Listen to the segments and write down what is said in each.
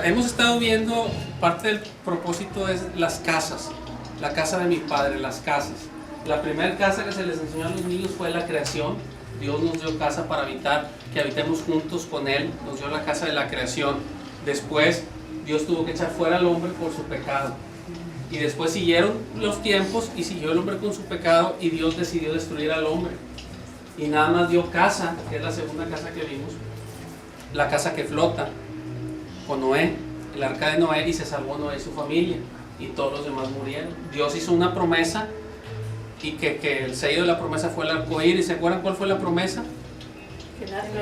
hemos estado viendo, parte del propósito es las casas, la casa de mi padre, las casas. La primera casa que se les enseñó a los niños fue la creación. Dios nos dio casa para habitar, que habitemos juntos con Él, nos dio la casa de la creación. Después Dios tuvo que echar fuera al hombre por su pecado. Y después siguieron los tiempos y siguió el hombre con su pecado y Dios decidió destruir al hombre. Y nada más dio casa, que es la segunda casa que vimos, la casa que flota, con Noé, el arca de Noé, y se salvó Noé y su familia, y todos los demás murieron. Dios hizo una promesa, y que el sello de la promesa fue el arco iris. ¿Se acuerdan cuál fue la promesa?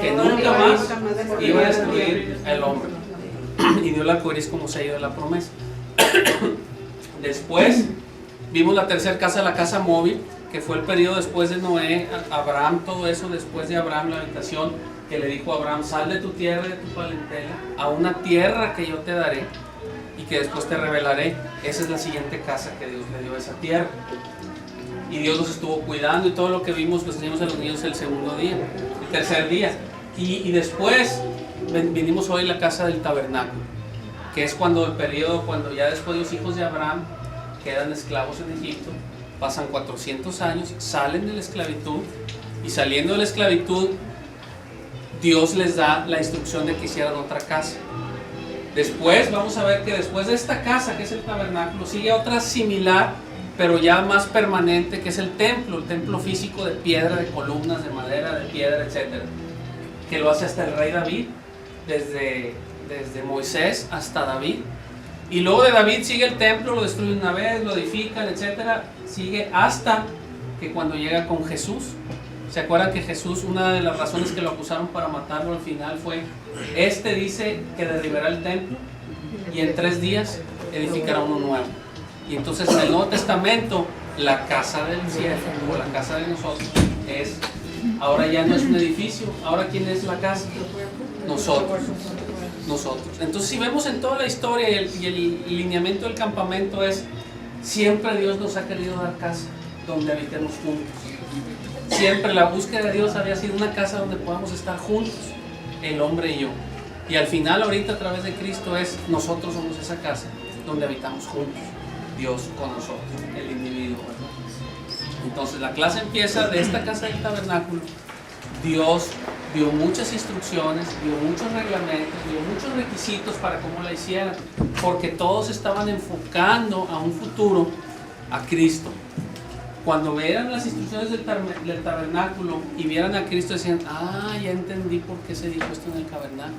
Que nunca más iba a destruir al hombre. Y dio el arco iris como sello de la promesa. Después vimos la tercera casa, la casa móvil, que fue el periodo después de Noé, Abraham, todo eso después de Abraham, la habitación que le dijo a Abraham: sal de tu tierra y de tu parentela a una tierra que yo te daré y que después te revelaré. Esa es la siguiente casa que Dios le dio a esa tierra. Y Dios los estuvo cuidando, y todo lo que vimos lo enseñamos a los niños el segundo día, el tercer día. Y después vinimos hoy a la casa del tabernáculo, que es cuando el periodo, cuando ya después los hijos de Abraham quedan esclavos en Egipto, pasan 400 años, salen de la esclavitud, y saliendo de la esclavitud, Dios les da la instrucción de que hicieran otra casa. Después vamos a ver que después de esta casa, que es el tabernáculo, sigue otra similar, pero ya más permanente, que es el templo físico de piedra, de columnas, de madera, de piedra, etc. Que lo hace hasta el rey David, desde Moisés hasta David. Y luego de David sigue el templo, lo destruyen una vez, lo edifican, etc. Sigue hasta que cuando llega con Jesús. ¿Se acuerdan que Jesús, una de las razones que lo acusaron para matarlo al final fue: dice que derribará el templo y en 3 días edificará uno nuevo? Y entonces en el Nuevo Testamento, la casa del cielo, o la casa de nosotros, ahora ya no es un edificio. Ahora ¿quién es la casa? Nosotros. Entonces, si vemos en toda la historia y el lineamiento del campamento, siempre Dios nos ha querido dar casa donde habitemos juntos. Siempre la búsqueda de Dios había sido una casa donde podamos estar juntos, el hombre y yo. Y al final, ahorita, a través de Cristo, nosotros somos esa casa donde habitamos juntos, Dios con nosotros, el individuo, ¿verdad? Entonces la clase empieza de esta casa del tabernáculo. Dios dio muchas instrucciones, dio muchos reglamentos, dio muchos requisitos para cómo la hicieran, porque todos estaban enfocando a un futuro, a Cristo. Cuando vieran las instrucciones del tabernáculo y vieran a Cristo, decían: ya entendí por qué se dijo esto en el tabernáculo,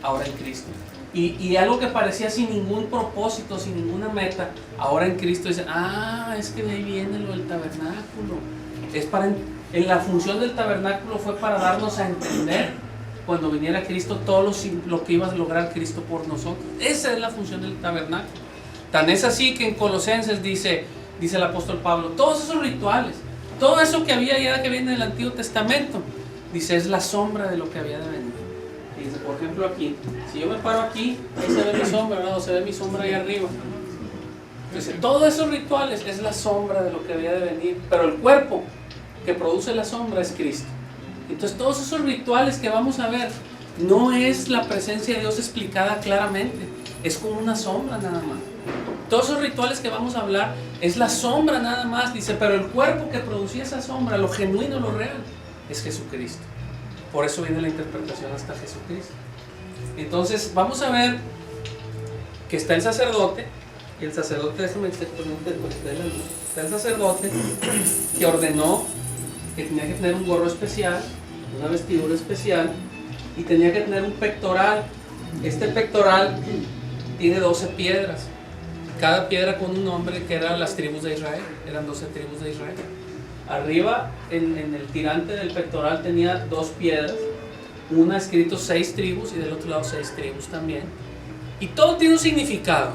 ahora en Cristo. Y algo que parecía sin ningún propósito, sin ninguna meta, ahora en Cristo dicen: es que de ahí viene lo del tabernáculo. La función del tabernáculo fue para darnos a entender, cuando viniera Cristo, todo lo que iba a lograr Cristo por nosotros. Esa es la función del tabernáculo. Tan es así que en Colosenses dice el apóstol Pablo, todos esos rituales, todo eso que había ya, que viene del Antiguo Testamento, dice, es la sombra de lo que había de venir. Y dice, por ejemplo, aquí, si yo me paro aquí, ahí se ve mi sombra, ¿verdad? O se ve mi sombra ahí arriba. Dice, todos esos rituales es la sombra de lo que había de venir, pero el cuerpo que produce la sombra es Cristo. Entonces todos esos rituales que vamos a ver no es la presencia de Dios explicada claramente, es como una sombra nada más. Todos esos rituales que vamos a hablar es la sombra nada más, dice, pero el cuerpo que producía esa sombra, lo genuino, lo real, es Jesucristo. Por eso viene la interpretación hasta Jesucristo. Entonces vamos a ver que está el sacerdote, y el sacerdote, está el sacerdote que ordenó que tenía que tener un gorro especial, una vestidura especial, y tenía que tener un pectoral. Este pectoral tiene 12 piedras, cada piedra con un nombre, que eran las tribus de Israel, eran 12 tribus de Israel. Arriba, en el tirante del pectoral, tenía 2 piedras, una escrito 6 tribus y del otro lado 6 tribus también. Y todo tiene un significado,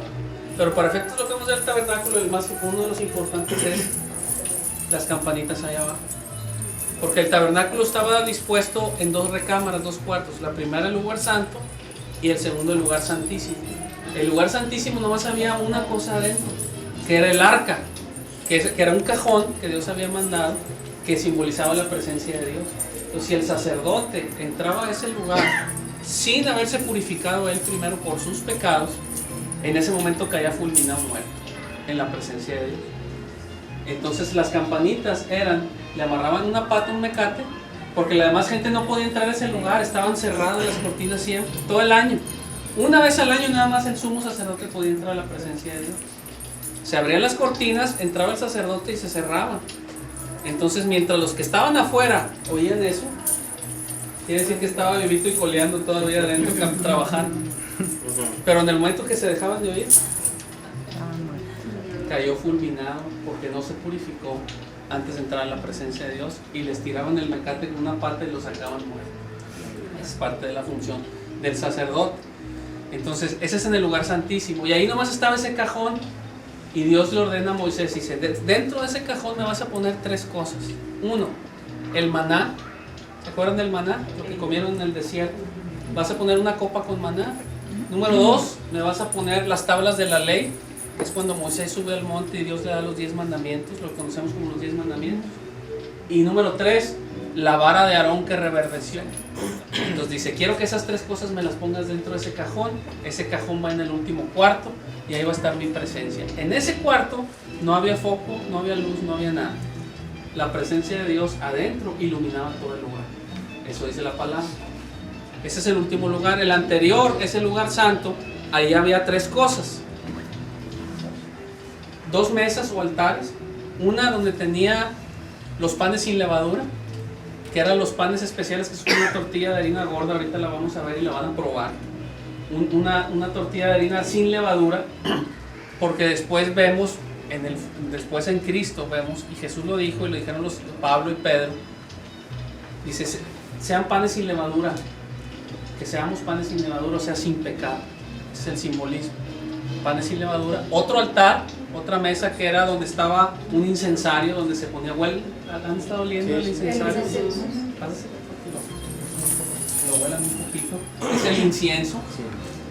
pero para efectos de lo que vemos del tabernáculo, uno de los importantes es las campanitas allá abajo. Porque el tabernáculo estaba dispuesto en 2 recámaras, 2 cuartos. La primera el lugar santo y el segundo el lugar santísimo. El lugar santísimo nomás había una cosa adentro, que era el arca, que era un cajón que Dios había mandado, que simbolizaba la presencia de Dios. Entonces, si el sacerdote entraba a ese lugar sin haberse purificado él primero por sus pecados, en ese momento caía fulminado muerto en la presencia de Dios. Entonces las campanitas eran, le amarraban una pata a un mecate, porque la demás gente no podía entrar a ese lugar, estaban cerradas las cortinas siempre, todo el año. Una vez al año nada más el sumo sacerdote podía entrar a la presencia de Dios. Se abrían las cortinas, entraba el sacerdote y se cerraban. Entonces mientras los que estaban afuera oían eso, quiere decir que estaba vivito y coleando todavía adentro trabajando. Pero en el momento que se dejaban de oír, cayó fulminado porque no se purificó antes de entrar a la presencia de Dios, y les tiraban el mecate con una pata y lo sacaban muerto. Es parte de la función del sacerdote. Entonces ese es en el lugar santísimo, y ahí nomás estaba ese cajón, y Dios le ordena a Moisés, dice, dentro de ese cajón me vas a poner 3 cosas. 1, el maná. ¿Se acuerdan del maná? Lo que comieron en el desierto. Vas a poner una copa con maná. Número 2, me vas a poner las tablas de la ley. Es cuando Moisés sube al monte y Dios le da los 10 mandamientos, lo conocemos como los 10 mandamientos. Y número 3, la vara de Aarón que reverdeció. Entonces dice, quiero que esas 3 cosas me las pongas dentro de ese cajón. Ese cajón va en el último cuarto y ahí va a estar mi presencia. En ese cuarto no había foco, no había luz, no había nada. La presencia de Dios adentro iluminaba todo el lugar. Eso dice la palabra. Ese es el último lugar. El anterior es el lugar santo. Ahí había 3 cosas. 2 mesas o altares, una donde tenía los panes sin levadura, que eran los panes especiales, que es una tortilla de harina gorda, ahorita la vamos a ver y la van a probar, una tortilla de harina sin levadura, porque después vemos, después en Cristo vemos, y Jesús lo dijo y lo dijeron Pablo y Pedro, dice, sean panes sin levadura, que seamos panes sin levadura, o sea, sin pecado. Ese es el simbolismo, panes sin levadura. Otro altar, otra mesa que era donde estaba un incensario, donde se ponía, ¿han estado oliendo el incensario? Pásase, lo huelan un poquito. Es el incienso.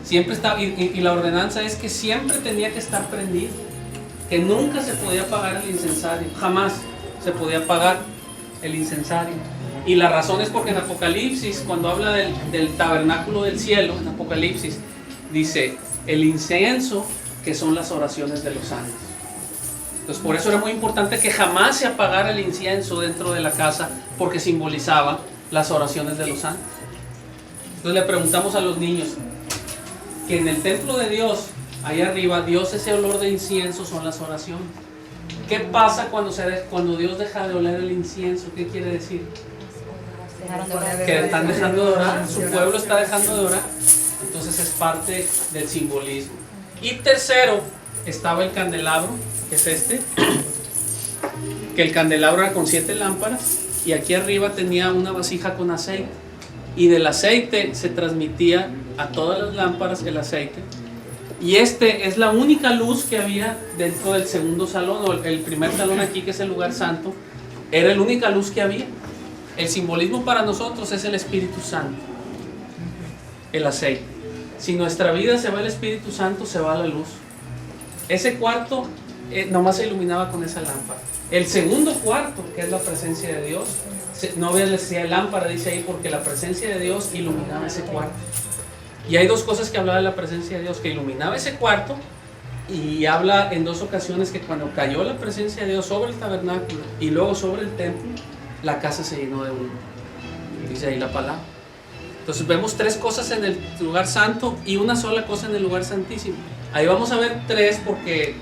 Siempre está, y la ordenanza es que siempre tenía que estar prendido, que nunca se podía apagar el incensario, jamás se podía apagar el incensario. Y la razón es porque en Apocalipsis, cuando habla del tabernáculo del cielo, en Apocalipsis, dice, el incienso, que son las oraciones de los santos. Entonces por eso era muy importante que jamás se apagara el incienso dentro de la casa, porque simbolizaba las oraciones de los santos. Entonces le preguntamos a los niños que en el templo de Dios, ahí arriba, Dios, ese olor de incienso son las oraciones. ¿Qué pasa cuando Dios deja de oler el incienso? ¿Qué quiere decir? Que están dejando de orar, su pueblo está dejando de orar. Entonces es parte del simbolismo. Y tercero, estaba el candelabro, que es este, que el candelabro era con 7 lámparas, y aquí arriba tenía una vasija con aceite, y del aceite se transmitía a todas las lámparas el aceite. Y este es la única luz que había dentro del segundo salón, o el primer salón aquí, que es el lugar santo, era la única luz que había. El simbolismo para nosotros es el Espíritu Santo, el aceite. Si nuestra vida se va el Espíritu Santo, se va la luz. Ese cuarto nomás se iluminaba con esa lámpara. El segundo cuarto, que es la presencia de Dios, no había necesidad de lámpara, dice ahí, porque la presencia de Dios iluminaba ese cuarto. Y hay 2 cosas que hablaba de la presencia de Dios, que iluminaba ese cuarto, y habla en 2 ocasiones que cuando cayó la presencia de Dios sobre el tabernáculo y luego sobre el templo, la casa se llenó de humo. Dice ahí la palabra. Entonces vemos 3 cosas en el lugar santo y una sola cosa en el lugar santísimo. Ahí vamos a ver 3 porque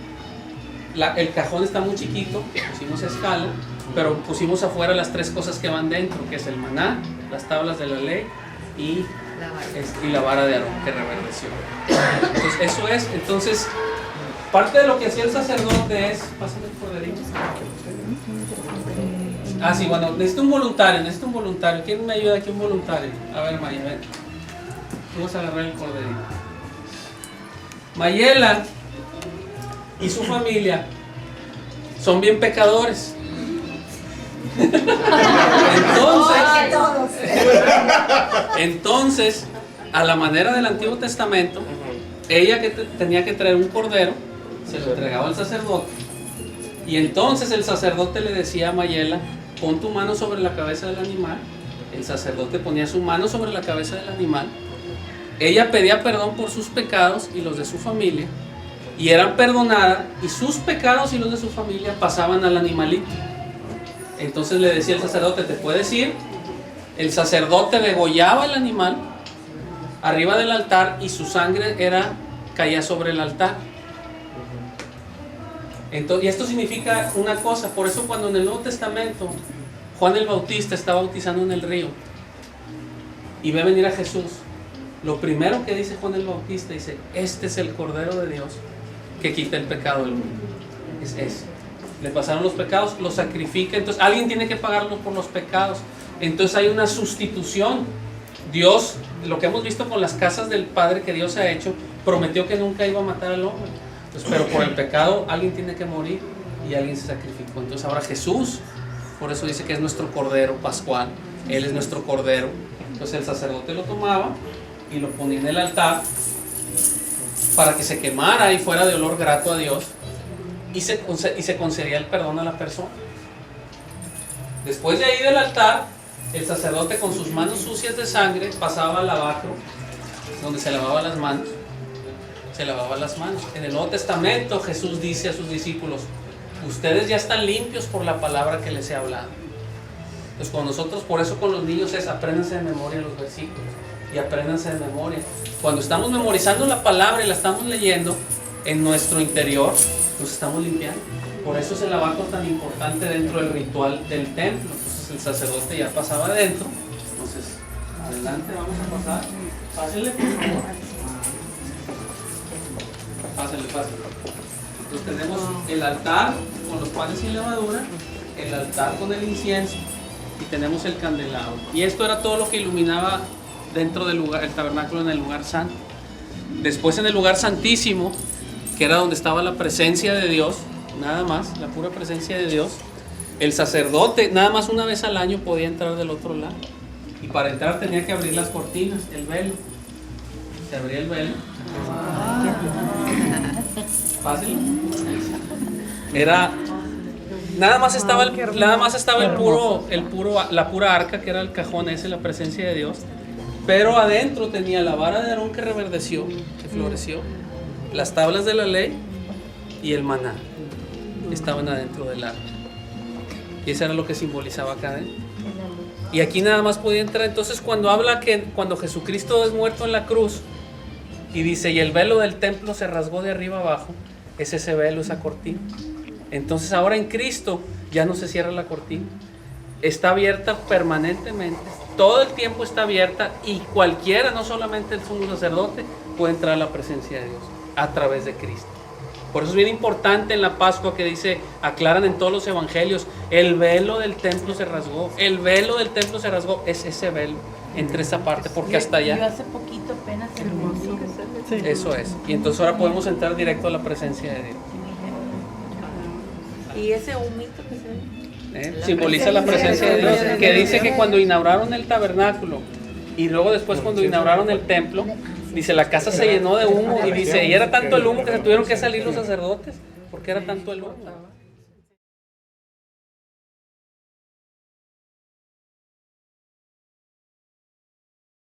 el cajón está muy chiquito, pusimos escala, pero pusimos afuera las 3 cosas que van dentro, que es el maná, las tablas de la ley y la vara de Aarón que reverdeció. Entonces eso es, entonces parte de lo que hacía el sacerdote es, pásame el corderito. Ah, sí, bueno, necesito un voluntario. ¿Quién me ayuda aquí? Un voluntario. A ver, Maya, ven. Vamos a agarrar el corderito. Mayela y su familia son bien pecadores. Entonces, a la manera del Antiguo Testamento, ella que tenía que traer un cordero, se lo entregaba al sacerdote. Y entonces el sacerdote le decía a Mayela, pon tu mano sobre la cabeza del animal. El sacerdote ponía su mano sobre la cabeza del animal ella pedía perdón por sus pecados y los de su familia, y eran perdonadas, y sus pecados y los de su familia pasaban al animalito. Entonces le decía el sacerdote, ¿te puedes ir? El sacerdote degollaba el animal arriba del altar y su sangre caía sobre el altar. Entonces, y esto significa una cosa, por eso cuando en el Nuevo Testamento Juan el Bautista está bautizando en el río y ve venir a Jesús, lo primero que dice Juan el Bautista, dice, este es el Cordero de Dios que quita el pecado del mundo. Es ese. Le pasaron los pecados, los sacrifica, entonces alguien tiene que pagarlos por los pecados. Entonces hay una sustitución. Dios, lo que hemos visto con las casas del Padre que Dios ha hecho, prometió que nunca iba a matar al hombre. Entonces, pero por el pecado alguien tiene que morir y alguien se sacrificó. Entonces ahora Jesús, por eso dice que es nuestro Cordero Pascual, Él es nuestro Cordero. Entonces el sacerdote lo tomaba y lo ponía en el altar para que se quemara y fuera de olor grato a Dios, y se concedía el perdón a la persona. Después de ahí del altar, el sacerdote con sus manos sucias de sangre pasaba al lavacro, donde se lavaba las manos. Se lavaba las manos. En el Nuevo Testamento Jesús dice a sus discípulos, ustedes ya están limpios por la palabra que les he hablado. Entonces con nosotros, por eso con los niños es apréndanse de memoria los versículos y apréndanse de memoria. Cuando estamos memorizando la palabra y la estamos leyendo en nuestro interior, nos estamos limpiando. Por eso es el lavacro tan importante dentro del ritual del templo. Entonces el sacerdote ya pasaba adentro. Entonces, adelante, vamos a pasar. Pásenle, por favor. Pásenle. Entonces tenemos el altar con los panes sin levadura, el altar con el incienso y tenemos el candelabro. Y esto era todo lo que iluminaba dentro del lugar, el tabernáculo en el lugar santo. Después en el lugar santísimo, que era donde estaba la presencia de Dios, nada más, la pura presencia de Dios, el sacerdote nada más una vez al año podía entrar del otro lado. Y para entrar tenía que abrir las cortinas, el velo. Se abría el velo. Fácil. Era nada más estaba la pura arca, que era el cajón ese, la presencia de Dios. Pero adentro tenía la vara de Aarón que reverdeció, que floreció, las tablas de la ley y el maná estaban adentro del arca. Y eso era lo que simbolizaba acá adentro. Y aquí nada más podía entrar. Entonces cuando habla que cuando Jesucristo es muerto en la cruz y dice, y el velo del templo se rasgó de arriba abajo, es ese velo, esa cortina. Entonces ahora en Cristo ya no se cierra la cortina, está abierta permanentemente, todo el tiempo está abierta, y cualquiera, no solamente el sumo sacerdote, puede entrar a la presencia de Dios a través de Cristo. Por eso es bien importante en la Pascua que dice, aclaran en todos los evangelios, el velo del templo se rasgó, el velo del templo se rasgó, es ese velo entre esa parte, porque hasta allá. Yo hace poquito apenas hermoso. Eso es. Y entonces ahora podemos entrar directo a la presencia de Dios. Y ese humito que se ve. Simboliza la presencia de Dios, que dice que cuando inauguraron el tabernáculo y luego después cuando inauguraron el templo, dice la casa se llenó de humo, y dice, y era tanto el humo que se tuvieron que salir los sacerdotes, porque era tanto el humo.